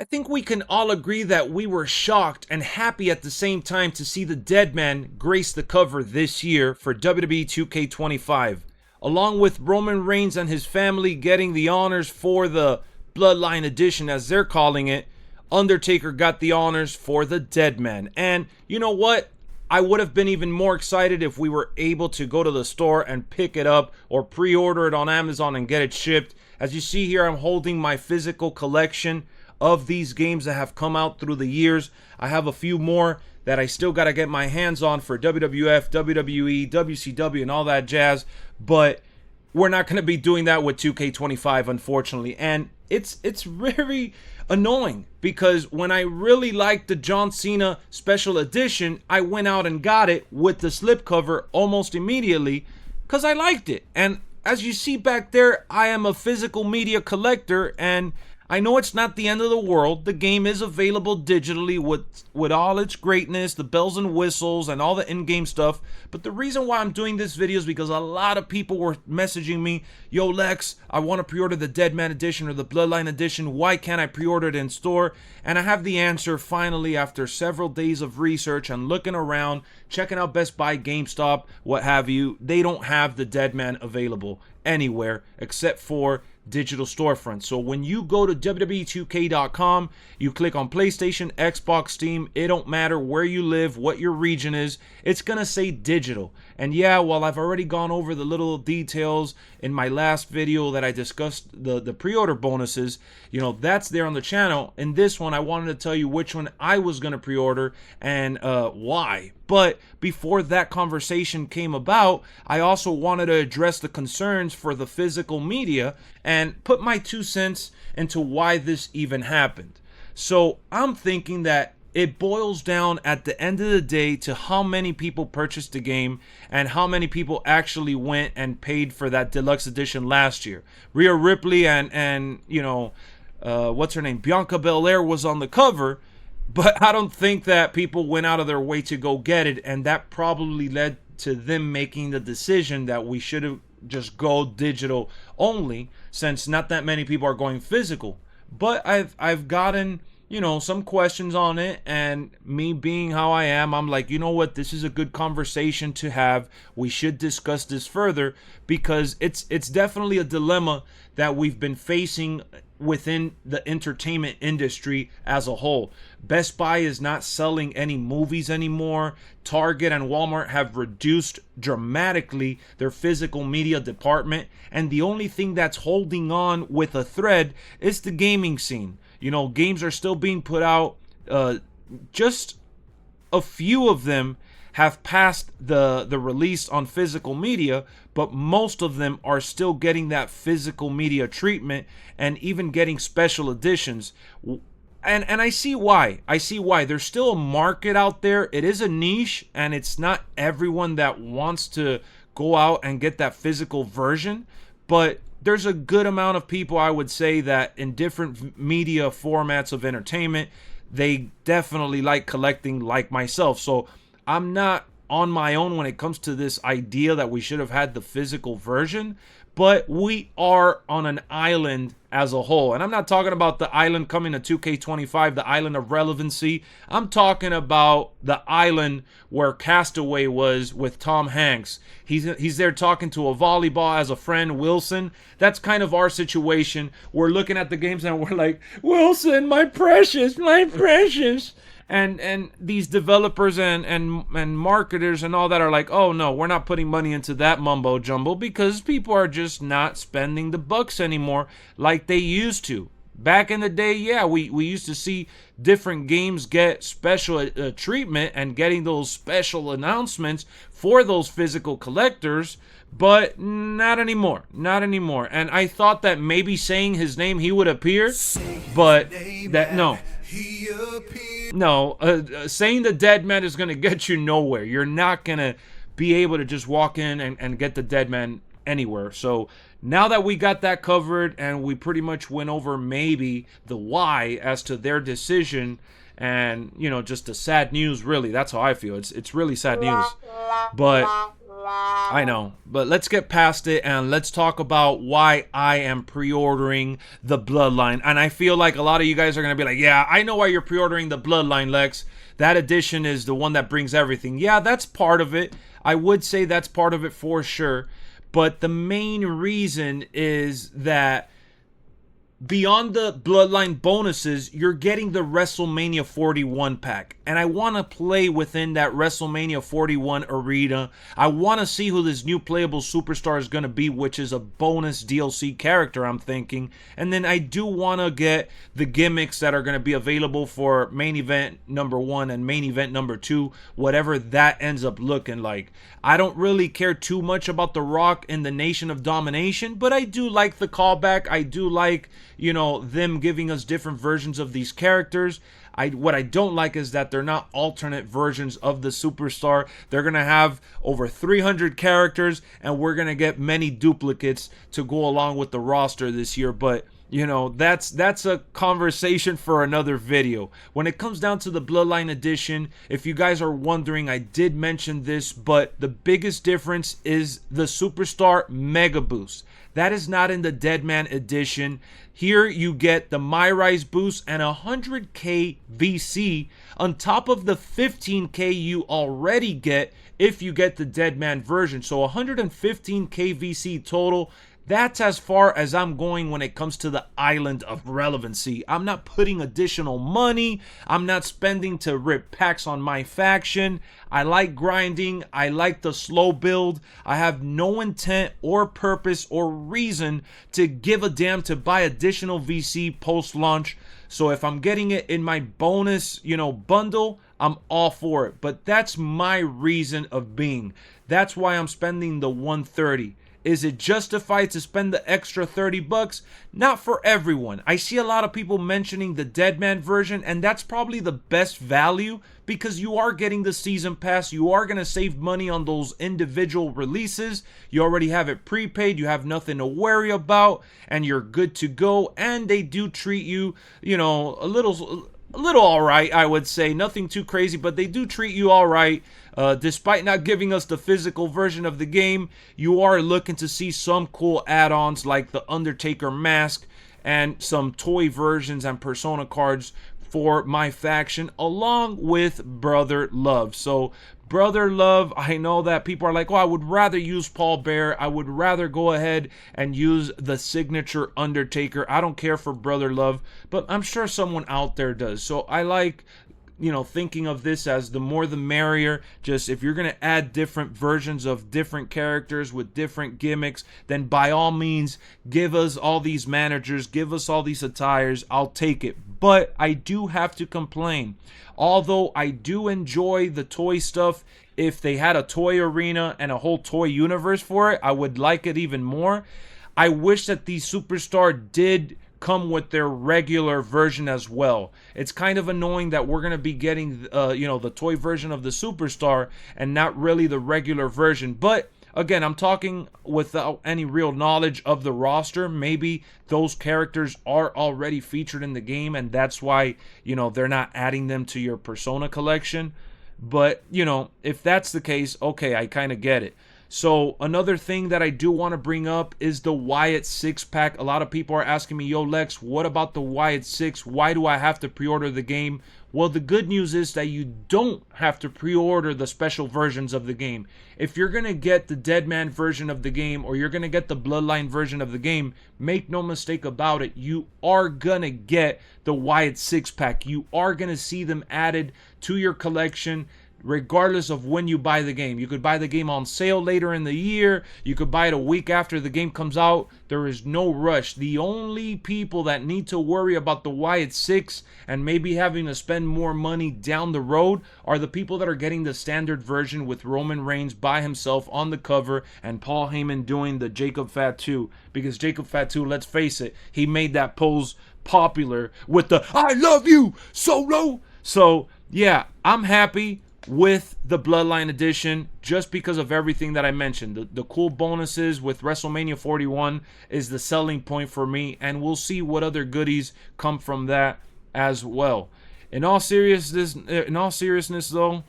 I think we can all agree that we were shocked and happy at the same time to see the DEADMAN grace the cover this year for WWE 2K25, along with Roman Reigns and his family getting the honors for the Bloodline Edition, as they're calling it. Undertaker got the honors for the DEADMAN. And you know what? I would have been even more excited if we were able to go to the store and pick it up or pre-order it on Amazon and get it shipped. As you see here, I'm holding my physical collection of these games that have come out through the years. I have a few more that I still got to get my hands on for WWF, WWE, WCW, and all that jazz. But we're not going to be doing that with 2K25, unfortunately. And it's very annoying because when I really liked the John Cena Special Edition, I went out and got it with the slipcover almost immediately because I liked it. And as you see back there, I am a physical media collector, and I know it's not the end of the world. The game is available digitally with all its greatness, the bells and whistles, and all the in-game stuff. But the reason why I'm doing this video is because a lot of people were messaging me, "Yo, Lex, I want to pre-order the DEADMAN Edition or the Bloodline Edition. Why can't I pre-order it in store?" And I have the answer finally after several days of research and looking around, checking out Best Buy, GameStop, what have you. They don't have the DEADMAN available anywhere except for digital storefront. So when you go to WWE2K.com, you click on PlayStation, Xbox, Steam, it don't matter where you live, what your region is, it's gonna say digital. And yeah, while I've already gone over the little details in my last video that I discussed the pre-order bonuses, you know, that's there on the channel. In this one, I wanted to tell you which one I was gonna pre-order and why. But before that conversation came about, I also wanted to address the concerns for the physical media and put my 2 cents into why this even happened. So I'm thinking that it boils down at the end of the day to how many people purchased the game and how many people actually went and paid for that deluxe edition last year. Rhea Ripley and you know, what's her name? Bianca Belair was on the cover. But I don't think that people went out of their way to go get it, and that probably led to them making the decision that we should have just go digital only, since not that many people are going physical. But I've gotten, you know, some questions on it, and me being how I am, I'm like, you know what, this is a good conversation to have. We should discuss this further because it's definitely a dilemma that we've been facing within the entertainment industry as a whole. Best Buy is not selling any movies anymore. Target and Walmart have reduced dramatically their physical media department, and the only thing that's holding on with a thread is the gaming scene. You know, games are still being put out. Just a few of them have passed the release on physical media, but most of them are still getting that physical media treatment and even getting special editions. And I see why. I see why. There's still a market out there. It is a niche, and it's not everyone that wants to go out and get that physical version, but there's a good amount of people, I would say, that in different media formats of entertainment, they definitely like collecting like myself. So I'm not on my own when it comes to this idea that we should have had the physical version, but we are on an island as a whole. And I'm not talking about the island coming to 2K25, the island of relevancy. I'm talking about the island where Castaway was with Tom Hanks. He's there talking to a volleyball as a friend, Wilson. That's kind of our situation. We're looking at the games and we're like, Wilson, my precious, my precious. And these developers and marketers and all that are like, oh no, we're not putting money into that mumbo jumbo because people are just not spending the bucks anymore like they used to. Back in the day, yeah, we used to see different games get special treatment and getting those special announcements for those physical collectors, but not anymore. Not anymore. And I thought that maybe saying his name, he would appear, but that, no. No, saying the DEADMAN is going to get you nowhere. You're not going to be able to just walk in and get the DEADMAN anywhere. So now that we got that covered and we pretty much went over maybe the why as to their decision and, you know, just the sad news, really. That's how I feel. It's really sad news. But I know, but let's get past it and let's talk about why I am pre-ordering the Bloodline. And I feel like a lot of you guys are going to be like, yeah, I know why you're pre-ordering the Bloodline, Lex. That edition is the one that brings everything. Yeah, that's part of it. I would say that's part of it for sure. But the main reason is that beyond the Bloodline bonuses, you're getting the WrestleMania 41 pack. And I want to play within that WrestleMania 41 arena. I want to see who this new playable superstar is going to be, which is a bonus DLC character, I'm thinking. And then I do want to get the gimmicks that are going to be available for main event number 1 and main event number 2, whatever that ends up looking like. I don't really care too much about The Rock in the Nation of Domination, but I do like the callback. I do like, you know, them giving us different versions of these characters. What I don't like is that they're not alternate versions of the superstar. They're going to have over 300 characters, and we're going to get many duplicates to go along with the roster this year. But, you know, that's a conversation for another video. When it comes down to the Bloodline Edition, if you guys are wondering, I did mention this, but the biggest difference is the Superstar Mega Boost. That is not in the DEADMAN Edition. Here you get the My Rise boost and 100k VC on top of the 15k you already get if you get the DEADMAN version. So 115k VC total. That's as far as I'm going when it comes to the island of relevancy. I'm not putting additional money. I'm not spending to rip packs on my faction. I like grinding. I like the slow build. I have no intent or purpose or reason to give a damn to buy additional VC post-launch. So if I'm getting it in my bonus, you know, bundle, I'm all for it. But that's my reason of being. That's why I'm spending the 130. Is it justified to spend the extra 30 bucks? Not for everyone. I see a lot of people mentioning the DEADMAN version, and that's probably the best value because you are getting the season pass. You are going to save money on those individual releases. You already have it prepaid. You have nothing to worry about, and you're good to go. And they do treat you, you know, a little all right, I would say. Nothing too crazy, but they do treat you all right. Despite not giving us the physical version of the game, you are looking to see some cool add-ons like the Undertaker mask and some toy versions and Persona cards for my faction, along with Brother Love. So Brother Love, I know that people are like, oh, I would rather use Paul Bear. I would rather go ahead and use the signature Undertaker. I don't care for Brother Love, but I'm sure someone out there does. So I like, you know, thinking of this as the more the merrier. Just if you're going to add different versions of different characters with different gimmicks, then by all means, give us all these managers, give us all these attires. I'll take it. But I do have to complain. Although I do enjoy the toy stuff, if they had a toy arena and a whole toy universe for it, I would like it even more. I wish that the Superstar did come with their regular version as well. It's kind of annoying that we're going to be getting, you know, the toy version of the Superstar and not really the regular version. But again, I'm talking without any real knowledge of the roster. Maybe those characters are already featured in the game, and that's why, you know, they're not adding them to your Persona collection. But, you know, if that's the case, okay, I kind of get it. So another thing that I do want to bring up is the Wyatt 6-pack. A lot of people are asking me, yo, Lex, what about the Wyatt 6? Why do I have to pre-order the game? Well, the good news is that you don't have to pre-order the special versions of the game. If you're going to get the DEADMAN version of the game or you're going to get the Bloodline version of the game, make no mistake about it, you are going to get the Wyatt 6-pack. You are going to see them added to your collection regardless of when you buy the game. You could buy the game on sale later in the year. You could buy it a week after the game comes out. There is no rush. The only people that need to worry about the Wyatt 6 and maybe having to spend more money down the road are the people that are getting the standard version with Roman Reigns by himself on the cover and Paul Heyman doing the Jacob Fatu. Because Jacob Fatu, let's face it, he made that pose popular with the I love you, Solo. So, yeah, I'm happy with the Bloodline Edition just because of everything that I mentioned. The cool bonuses with WrestleMania 41 is the selling point for me, and we'll see what other goodies come from that as well. In all seriousness though,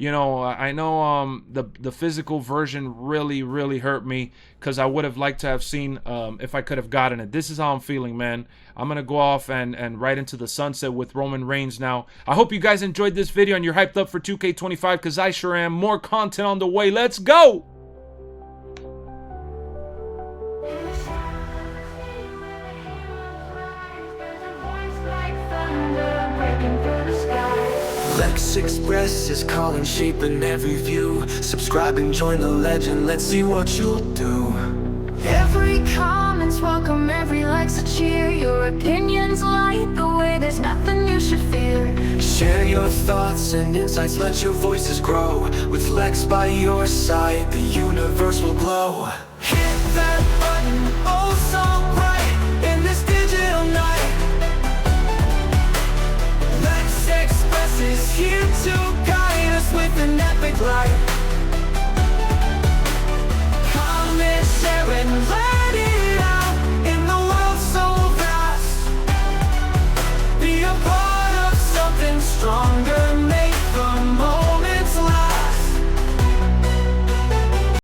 You know, I know the physical version really hurt me, because I would have liked to have seen if I could have gotten it. This is how I'm feeling, man. I'm gonna go off and right into the sunset with Roman Reigns now. I hope you guys enjoyed this video and you're hyped up for 2K25, because I sure am. More content on the way. Let's go! LexxExpress is calling, shaping every view. Subscribe and join the legend, let's see what you'll do. Every comment's welcome, every like's a cheer. Your opinions light the way, there's nothing you should fear. Share your thoughts and insights, let your voices grow. With Lexx by your side, the universe will glow. Hit that button, oh so bright, in this digital night. LexxExpress is here to guide us with an epic light. Comment, share, and let it out in the world so vast. Be a part of something stronger.